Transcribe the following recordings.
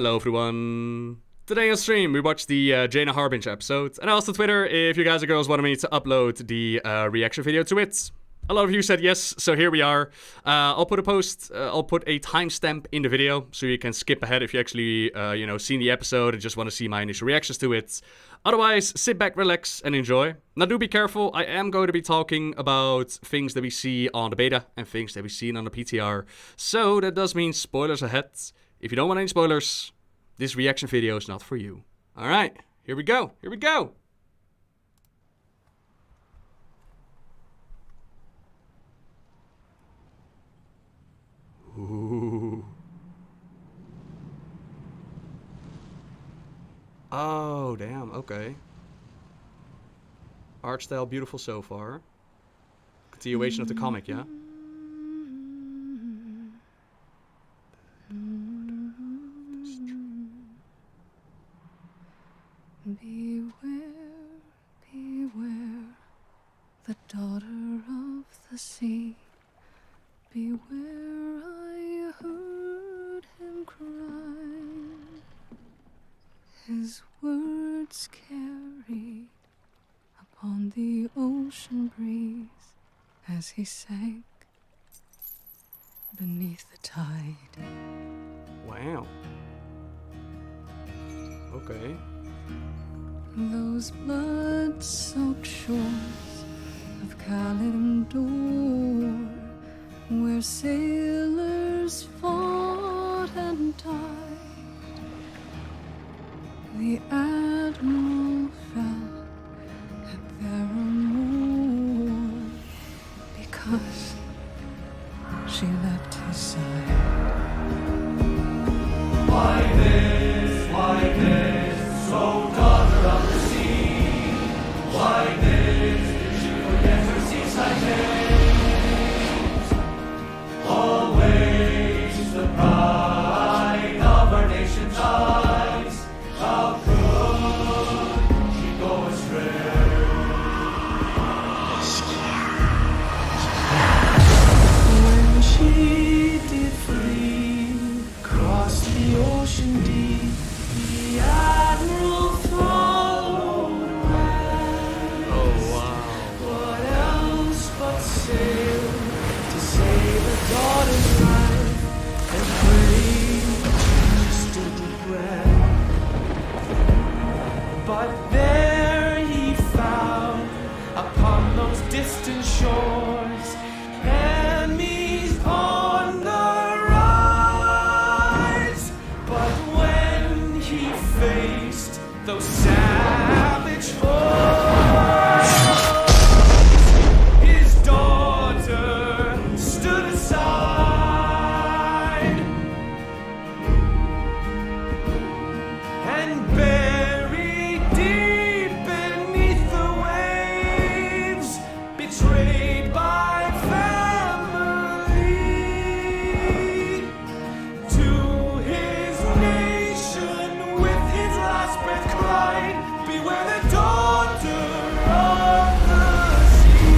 Hello everyone. Today on stream we watched the Jaina Harbinger episode, and also Twitter if you guys or girls wanted me to upload the reaction video to it. A lot of you said yes, so here we are. I'll put a timestamp in the video so you can skip ahead if you actually seen the episode and just want to see my initial reactions to it. Otherwise, sit back, relax, and enjoy. Now do be careful, I am going to be talking about things that we see on the beta and things that we've seen on the PTR. So that does mean spoilers ahead. If you don't want any spoilers, this reaction video is not for you. Alright, here we go, here we go! Ooh. Oh, damn, okay. Art style beautiful so far. Continuation of the comic, yeah? Beware, beware, the daughter of the sea. Beware, I heard him cry. His words carried upon the ocean breeze as he sank beneath the tide. Wow. Okay. Those blood-soaked shores of Kalimdor, where sailors fought and died, the admiral fell at their amour because she left his side. Why this, so daughter of the sea? Why this, did she forget her seaside days? Always the pride of our nation's eyes. How could she go astray? When she did flee, cross the ocean deep, the admiral followed west. Oh, wow. What else but sail to save a daughter's life and pray she stood to breath. But there he found upon those distant shores enemies on the rise. But when he faced those savage foes, his daughter stood aside and buried deep beneath the waves, betrayed by family, to his nation with his last breath cried, beware the daughter of the sea.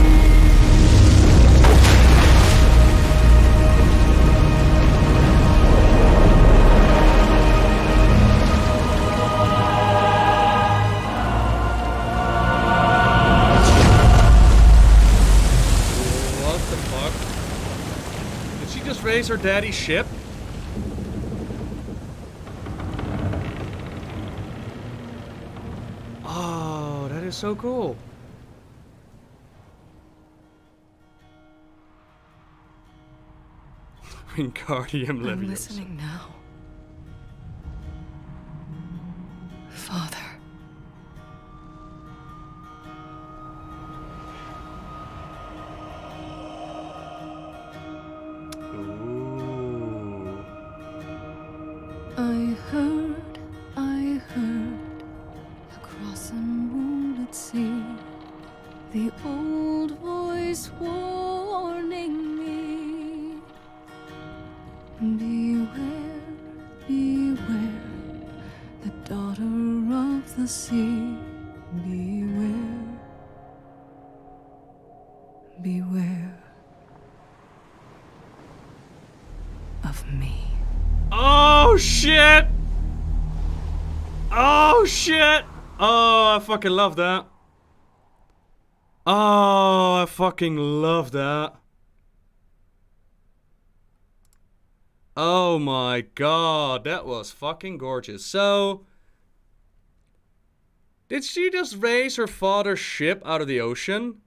What the fuck? Did she just raise her daddy's ship? Oh, that is so cool. Wingardium I'm Leviosa. listening now. Father. Ooh. I heard, across a moonlit sea, the old voice warning me. Beware, beware, the daughter of the sea. Beware, beware of me. Oh shit! Oh, shit! Oh, I fucking love that. Oh, I fucking love that. Oh my god, that was fucking gorgeous. So, did she just raise her father's ship out of the ocean?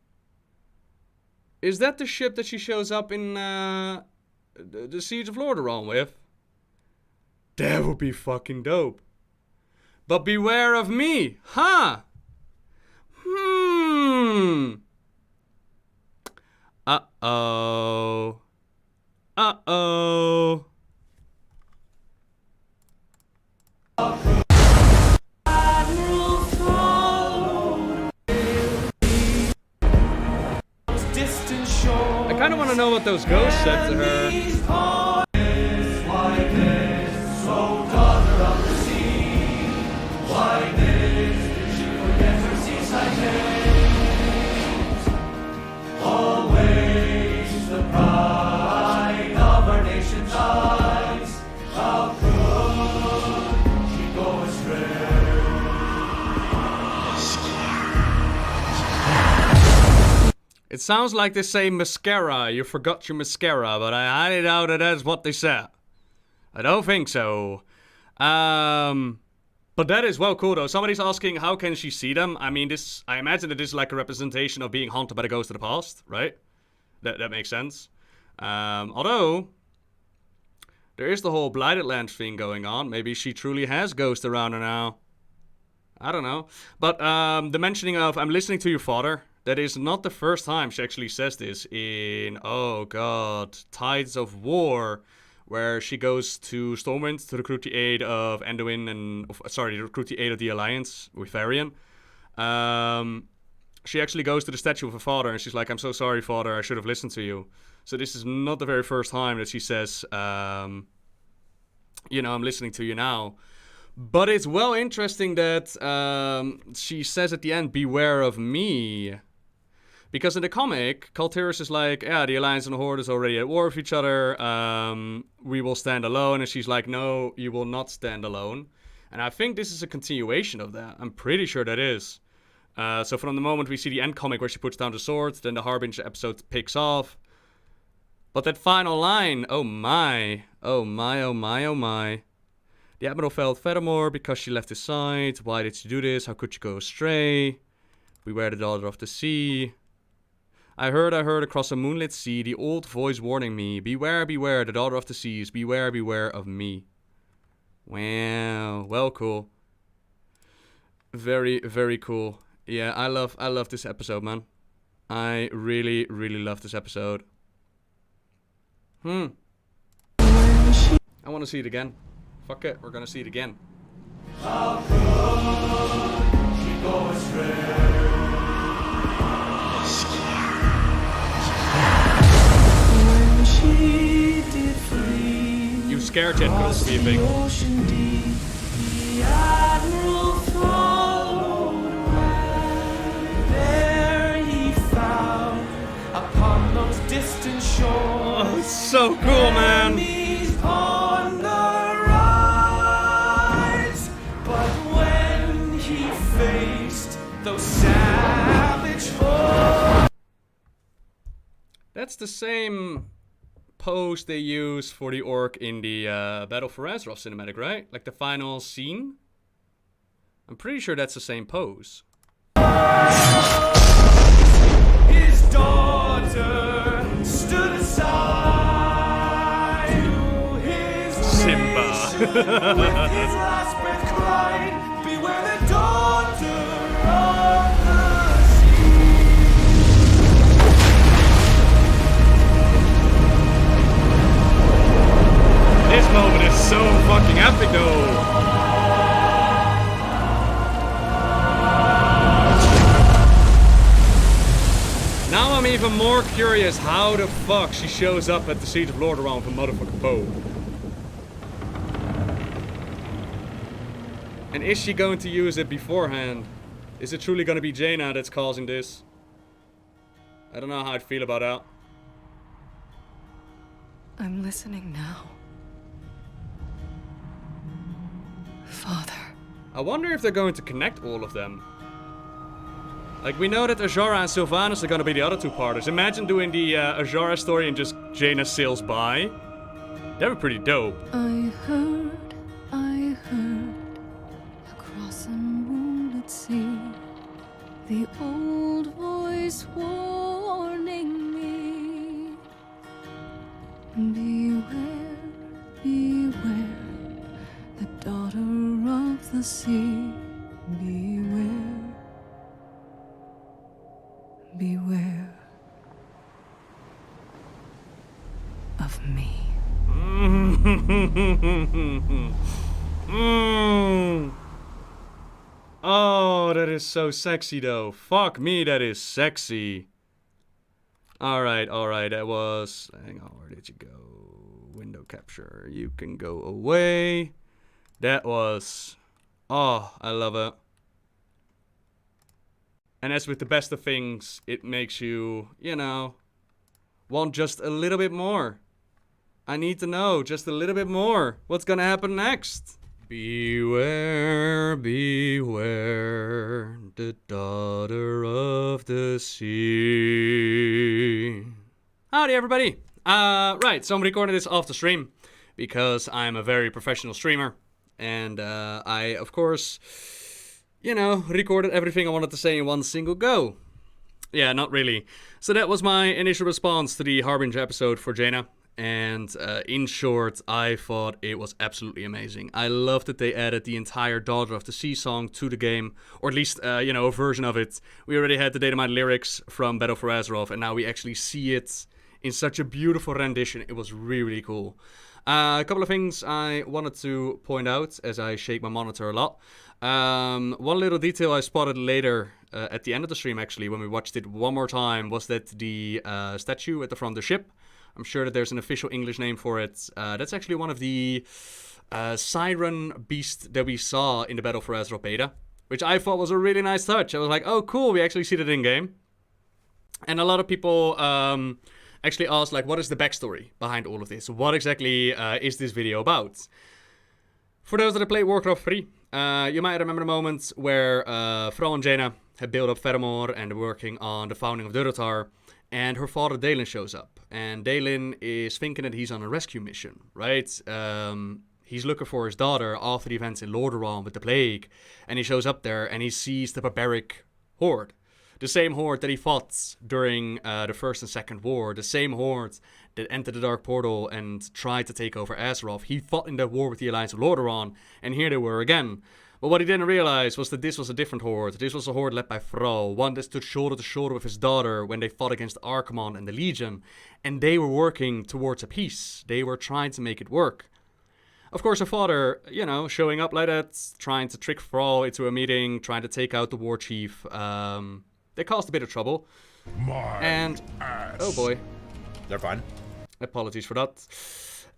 Is that the ship that she shows up in the Siege of Lordaeron with? That would be fucking dope. But beware of me, huh? Uh-oh. Uh-oh. I kind of want to know what those ghosts said to her. Always the pride of our nation's eyes. How could she go astray? It sounds like they say mascara. You forgot your mascara, but I highly doubt that that's what they said. I don't think so. But that is well cool though. Somebody's asking how can she see them? I mean, I imagine that this is like a representation of being haunted by the ghost of the past, right? That makes sense. Although there is the whole Blighted Land thing going on. Maybe she truly has ghosts around her now. I don't know. But the mentioning of I'm listening to your father. That is not the first time she actually says this in, oh god, Tides of War, where she goes to Stormwind to recruit the aid of Anduin to recruit the aid of the Alliance with Varian. She actually goes to the statue of her father and she's like, I'm so sorry, father, I should have listened to you. So this is not the very first time that she says, I'm listening to you now. But it's well interesting that she says at the end, beware of me. Because in the comic, Kaltiris is like, yeah, the Alliance and the Horde is already at war with each other. We will stand alone. And she's like, no, you will not stand alone. And I think this is a continuation of that. I'm pretty sure that is. So from the moment we see the end comic where she puts down the sword, then the Harbinger episode picks off. But that final line, oh my, oh my, oh my, oh my. The Admiral felt furthermore because she left his side. Why did she do this? How could she go astray? Beware the daughter of the sea. I heard across a moonlit sea the old voice warning me. Beware, beware, the daughter of the seas. Beware, beware of me. Wow. Well, cool. Very, very cool. Yeah, I love this episode, man. I really, really love this episode. I want to see it again. Fuck it, we're gonna see it again. How could she go astray? When she did flee, You scared Jet Ghost, what do you think? ocean deep, the Admiral followed where there he found upon those distant shores. Oh, it's so cool, man. Enemies on the rise, but when he faced those savage foes. That's the same pose they use for the orc in the Battle for Azeroth cinematic, right? Like the final scene? I'm pretty sure that's the same pose. His daughter stood aside to his Simba. nation with his last breath cried, beware the daughter of the sea. This moment is so fucking epic though. Now I'm even more curious how the fuck she shows up at the Siege of Lordaeron with a motherfucking bow. And is she going to use it beforehand? Is it truly going to be Jaina that's causing this? I don't know how I'd feel about that. I'm listening now. Father. I wonder if they're going to connect all of them. Like, we know that Azara and Sylvanas are gonna be the other two partners. Imagine doing the Azara story and just Jaina sails by. That'd be pretty dope. I heard, across a moonlit sea, the old voice warning me. Beware, beware, the daughter of the sea. Beware, beware of me. Oh, that is so sexy though. Fuck me, that is sexy. Alright, that was... Hang on, where did you go? Window capture. You can go away. That was... Oh, I love it. And as with the best of things, it makes you, you know, want just a little bit more. I need to know just a little bit more. What's gonna happen next? Beware, beware, the daughter of the sea. Howdy, everybody. Right, so I'm recording this off the stream because I'm a very professional streamer. And I, of course, you know, recorded everything I wanted to say in one single go. Yeah, not really. So that was my initial response to the Harbinger episode for Jaina. And in short, I thought it was absolutely amazing. I love that they added the entire Daughter of the Sea song to the game, or at least, you know, a version of it. We already had the Dynamite lyrics from Battle for Azeroth, and now we actually see it in such a beautiful rendition. It was really, really cool. A couple of things I wanted to point out as I shake my monitor a lot. One little detail I spotted later at the end of the stream, actually, when we watched it one more time, was that the statue at the front of the ship, I'm sure that there's an official English name for it. That's actually one of the siren beasts that we saw in the Battle for Azeroth beta, which I thought was a really nice touch. I was like, oh, cool, we actually see that in-game. And a lot of people actually asked, like, what is the backstory behind all of this? What exactly is this video about? For those that have played Warcraft 3, you might remember the moments where Thrall and Jaina had built up Fedamore and were working on the founding of Durotar. And her father, Dalen, shows up. And Dalen is thinking that he's on a rescue mission, right? He's looking for his daughter after the events in Lordaeron with the plague. And he shows up there and he sees the barbaric horde. The same horde that he fought during the First and Second War. The same horde that entered the Dark Portal and tried to take over Azeroth. He fought in that war with the Alliance of Lordaeron. And here they were again. But what he didn't realize was that this was a different horde. This was a horde led by Thrall, one that stood shoulder to shoulder with his daughter when they fought against Archimonde and the Legion. And they were working towards a peace. They were trying to make it work. Of course, her father, you know, showing up like that, trying to trick Thrall into a meeting, trying to take out the war chief. They caused a bit of trouble. And, oh boy. They're fine. Apologies for that.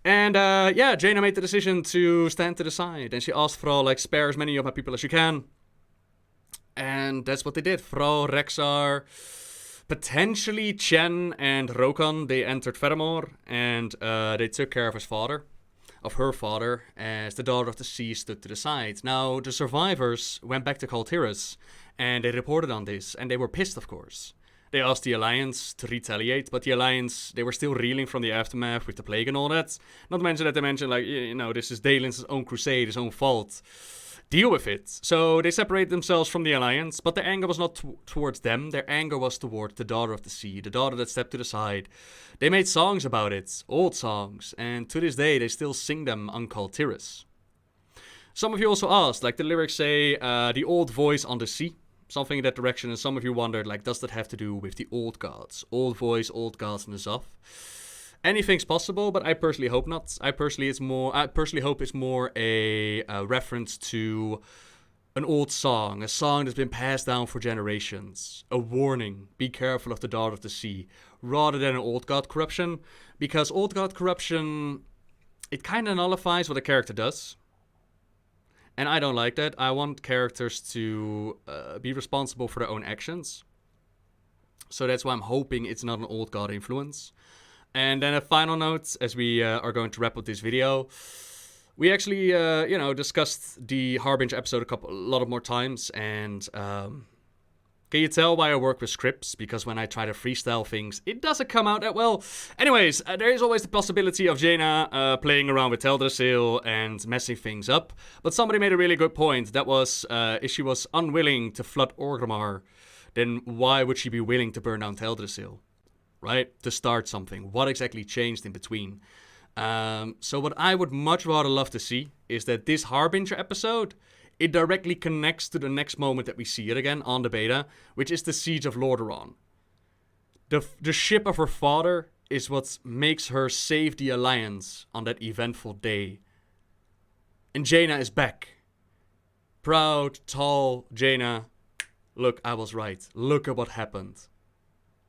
And, yeah, Jaina made the decision to stand to the side. And she asked Thrall, like, spare as many of my people as you can. And that's what they did. Thrall, Rexxar, potentially Chen and Rokan, they entered Fedamore. And they took care of his father, of her father, as the Daughter of the Sea stood to the side. Now, the survivors went back to Kul Tiras, and they reported on this. And they were pissed, of course. They asked the Alliance to retaliate, but the Alliance, they were still reeling from the aftermath with the plague and all that. Not to mention that they mentioned, like, you know, this is Dalen's own crusade, his own fault. Deal with it. So they separated themselves from the Alliance, but their anger was not towards them. Their anger was towards the Daughter of the Sea, the daughter that stepped to the side. They made songs about it, old songs, and to this day they still sing them on Kul Tiras. Some of you also asked, like the lyrics say, the old voice on the sea. Something in that direction, and some of you wondered, like, does that have to do with the old gods? Old voice, old gods, and Azoth. Anything's possible, but I personally hope not. I personally hope it's more a reference to an old song, a song that's been passed down for generations. A warning, be careful of the Daughter of the Sea, rather than an old god corruption. Because old god corruption, it kind of nullifies what a character does. And I don't like that. I want characters to be responsible for their own actions. So that's why I'm hoping it's not an old god influence. And then a final note, as we are going to wrap up this video. We actually, discussed the Harbinger episode a lot of more times, and can you tell why I work with scripts? Because when I try to freestyle things, it doesn't come out that well. Anyways, there is always the possibility of Jaina playing around with Teldrassil and messing things up. But somebody made a really good point. That was, if she was unwilling to flood Orgrimmar, then why would she be willing to burn down Teldrassil? Right? To start something. What exactly changed in between? So what I would much rather love to see is that this Harbinger episode, it directly connects to the next moment that we see it again on the beta, which is the Siege of Lordaeron. The ship of her father is what makes her save the Alliance on that eventful day. And Jaina is back. Proud, tall Jaina. Look, I was right. Look at what happened.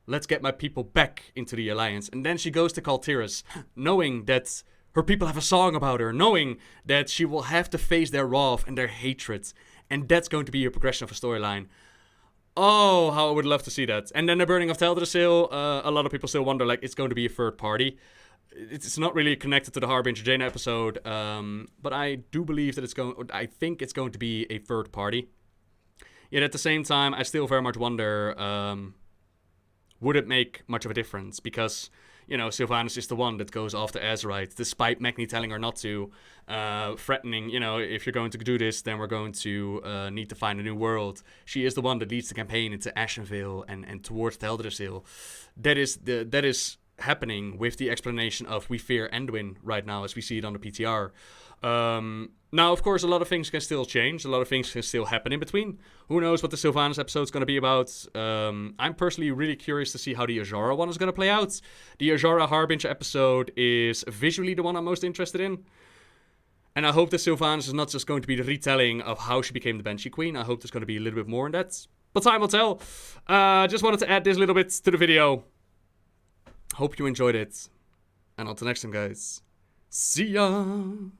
Let's get my people back into the Alliance. And then she goes to Kaltiris, knowing that her people have a song about her, knowing that she will have to face their wrath and their hatred. And that's going to be a progression of a storyline. Oh, how I would love to see that. And then the burning of Teldrassil, a lot of people still wonder, like, it's going to be a third party. It's not really connected to the Harbinger Jaina episode, but I do believe that I think it's going to be a third party. Yet at the same time, I still very much wonder, would it make much of a difference? Because, Sylvanas is the one that goes after Azeroth, despite Magni telling her not to, threatening, if you're going to do this, then we're going to need to find a new world. She is the one that leads the campaign into Ashenvale and towards Teldrassil. That is happening with the explanation of we fear Anduin right now as we see it on the PTR. Now, of course, a lot of things can still change. A lot of things can still happen in between. Who knows what the Sylvanas episode is going to be about. I'm personally really curious to see how the Azara one is going to play out. The Azara Harbinger episode is visually the one I'm most interested in. And I hope the Sylvanas is not just going to be the retelling of how she became the Banshee Queen. I hope there's going to be a little bit more in that. But time will tell. Just wanted to add this little bit to the video. Hope you enjoyed it. And until next time, guys. See ya!